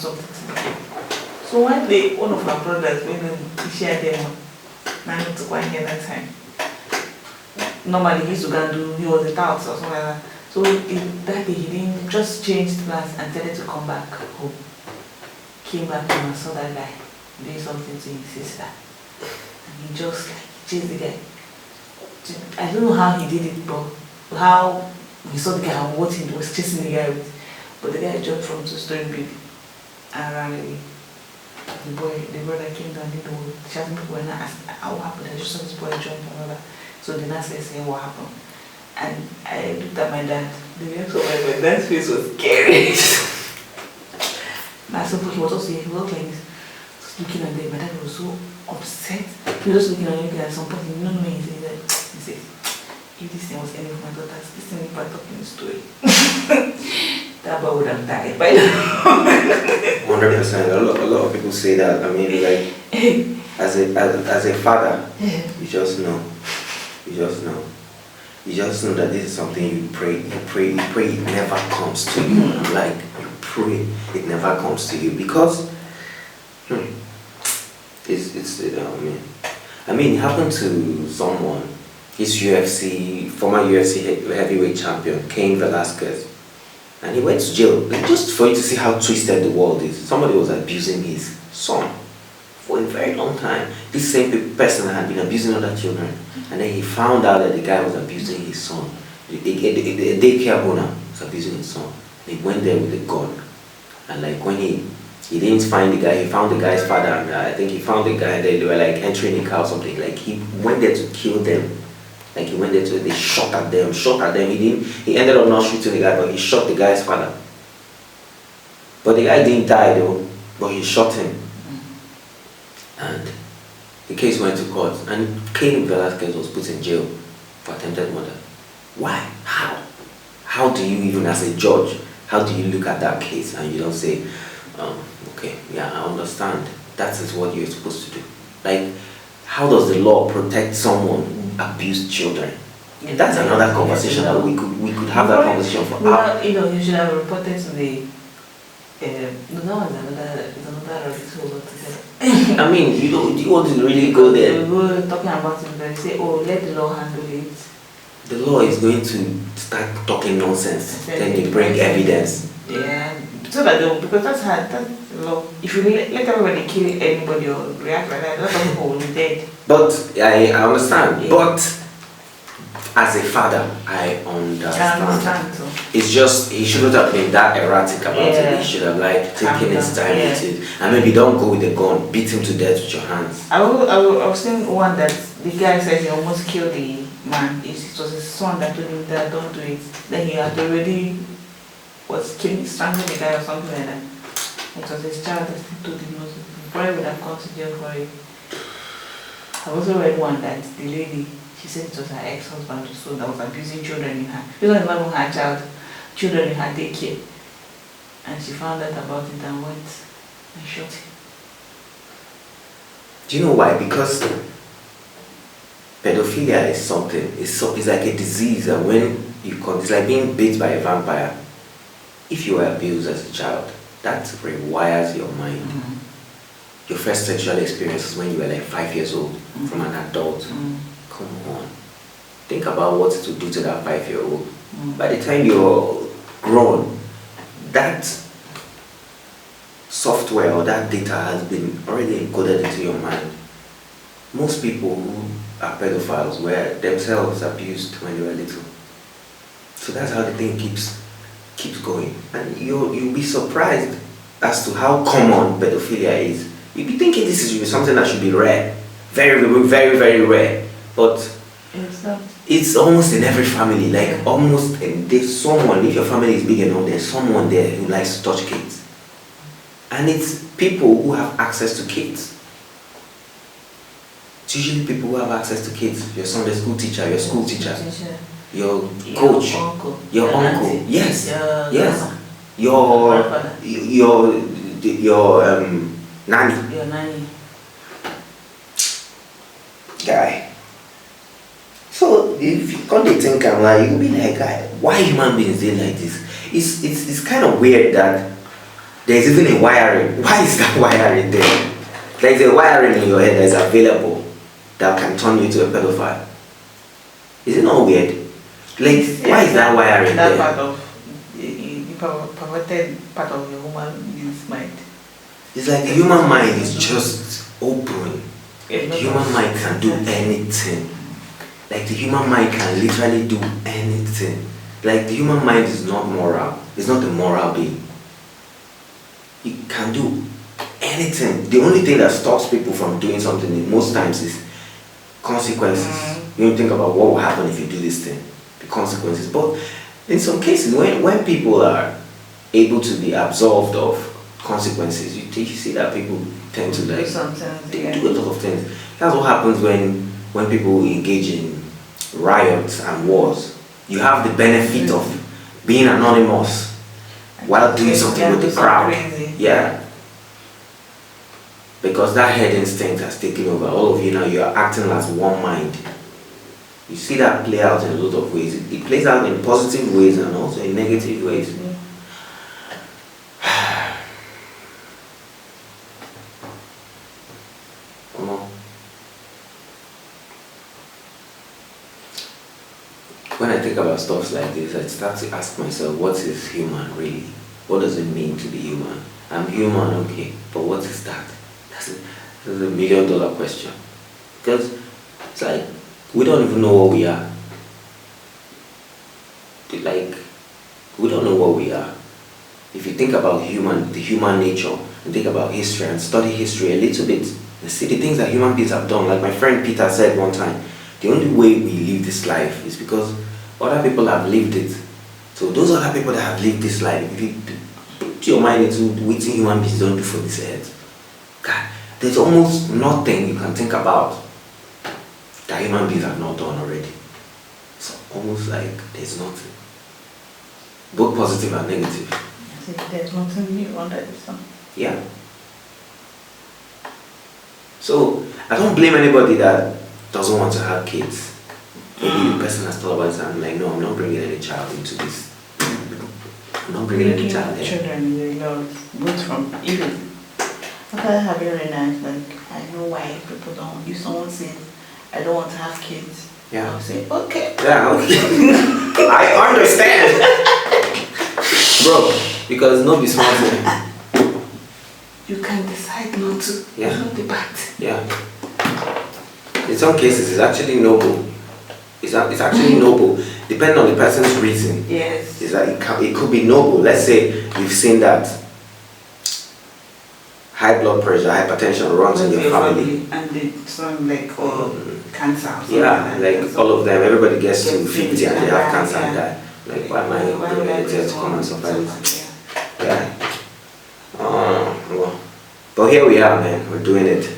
something to the kid. So one day, one of our brothers went and shared them. Now to go here that time. Normally he used to go and do, he was a tout or something like that. So that day he didn't, just changed plans and decided to come back home. Came back home and saw that guy doing something to his sister. And he just like chased the guy. I don't know how he did it, but how he saw the guy and what he was chasing the guy with. But the guy jumped from 2-story building and ran away. The brother came down, did the shouting people and asked how happened. I just saw this boy jump and all that. So the nurse is saying what happened. And I looked at my dad. The next one, my dad's face was scary. My son, he was also, he looked like this, just looking at them. My dad was so upset. He was just looking at me at some point. He didn't know me. He said, if this thing was any of my daughters, this thing is part of the story. That boy would have died by now. 100%. A lot of people say that. I mean, like, as a father, you just know. You just know. You just know that this is something you pray, it never comes to you. Like, you pray, it never comes to you. Because, I mean, it happened to someone, his former UFC heavyweight champion, Cain Velasquez. And he went to jail, just for you to see how twisted the world is. Somebody was abusing his son for a very long time. This same person had been abusing other children. And then he found out that the guy was abusing his son. The daycare owner was abusing his son. He went there with a gun. And like when he didn't find the guy, he found the guy's father. And I think he found the guy, they were like entering a car or something. Like he went there to kill them. Like he went there they shot at them. He ended up not shooting the guy, but he shot the guy's father. But the guy didn't die though, but he shot him. And the case went to court, and Cain Velasquez was put in jail for attempted murder. Why? How? How do you even, as a judge, how do you look at that case and you don't say, okay, yeah, I understand. That is what you're supposed to do. Like, how does the law protect someone who abused children? Yeah, that's another conversation that we could have that conversation for hours. You should have reported to the. No, it's another rabbit. I mean, do you want to really go there? We were talking about it, but they say, let the law handle it. The law is going to start talking nonsense. Then they bring evidence. Yeah, so that because that's the law. If you let everybody kill anybody or react like that, lots of people will be dead. But I understand. Yeah. But as a father, I understand. So. It's just he shouldn't have been that erratic about it. He should have like taken his time with it. And maybe don't go with a gun, beat him to death with your hands. I was seeing one that the guy said he almost killed the man. It was his son that told him that don't do it. Then he had already was strangling the guy or something like that. It was his child that still told him not to. He probably would have gone to jail for it. I also read one that the lady, she said it was her ex-husband so that was abusing children in her. She was not even her child, children in her daycare. And she found out about it and went and shot him. Do you know why? Because pedophilia is something, it's like a disease, and when it's like being bit by a vampire. If you were abused as a child, that rewires your mind. Your first sexual experience is when you were like 5 years old, from an adult. Come on. Think about what it would do to that 5-year-old. By the time you're grown, that software or that data has been already encoded into your mind. Most people who are pedophiles were themselves abused when they were little. So that's how the thing keeps going. And you'll be surprised as to how common pedophilia is. You'll be thinking this is something that should be rare. Very, very, very rare. But it's almost in every family. Like almost, there's someone, if your family is big enough, there's someone there who likes to touch kids. And it's people who have access to kids. It's usually people who have access to kids. Your Sunday school teacher, your school teacher, your coach, your uncle. Yes, yes. Your nanny. Your nanny. Guy. So if you come to think, I'm like, you'll be like, guy, why human beings they like this? It's kind of weird that There's even a wiring. Why is that wiring there? There's a wiring in your head that's available that can turn you to a pedophile. Is it not weird? Like, why is that wiring that there? part of the perverted part of your woman being's mind? It's like the human mind is just open. Yeah, The human mind can do anything. Like the human mind can literally do anything. Like the human mind is not moral. It's not a moral being. It can do anything. The only thing that stops people from doing something most times is consequences. You don't think about what will happen if you do this thing. The consequences. But in some cases, when people are able to be absolved of consequences, you see that people tend to like they do a lot of things. That's what happens when people engage in riots and wars. You have the benefit of being anonymous while doing something with the crowd. Yeah. Because that head instinct has taken over. All of you now, you are acting as one mind. You see that play out in a lot of ways. It plays out in positive ways and also in negative ways. When I think about stuff like this, I start to ask myself, what is human really? What does it mean to be human? I'm human, okay, but what is that? That's a $1 million question. Because it's like, we don't even know what we are. Like, we don't know what we are. If you think about the human nature, and think about history and study history a little bit, and see the things that human beings have done. Like my friend Peter said one time, the only way we live this life is because other people have lived it. So those other people that have lived this life, if you put your mind into what human beings don't do for this earth, God, there's almost nothing you can think about that human beings have not done already. It's almost like there's nothing. Both positive and negative. I think there's nothing new under the sun. Yeah. So I don't blame anybody that doesn't want to have kids. Maybe the person has thought about it and I'm like, no, I'm not bringing any child into this. I'm not bringing any child there. Children is a lot, both from even after having realized, like, I know why people don't. If someone says, I don't want to have kids, Yeah. I'll say, okay. Yeah, okay. I understand. Bro, because no be smart thing. You can decide not to. Yeah. It's not the bad. Yeah. In some cases, it's actually noble. It's actually noble, depending on the person's reason. Yes. Is that it could be noble. Let's say you've seen that high blood pressure, hypertension runs in your family. And some like cancer. Or Yeah, like all of them, everybody gets to 50 and they have cancer and yeah. die. Like, why am I related to come and suffer this? Yeah. Well, but here we are, man. We're doing it.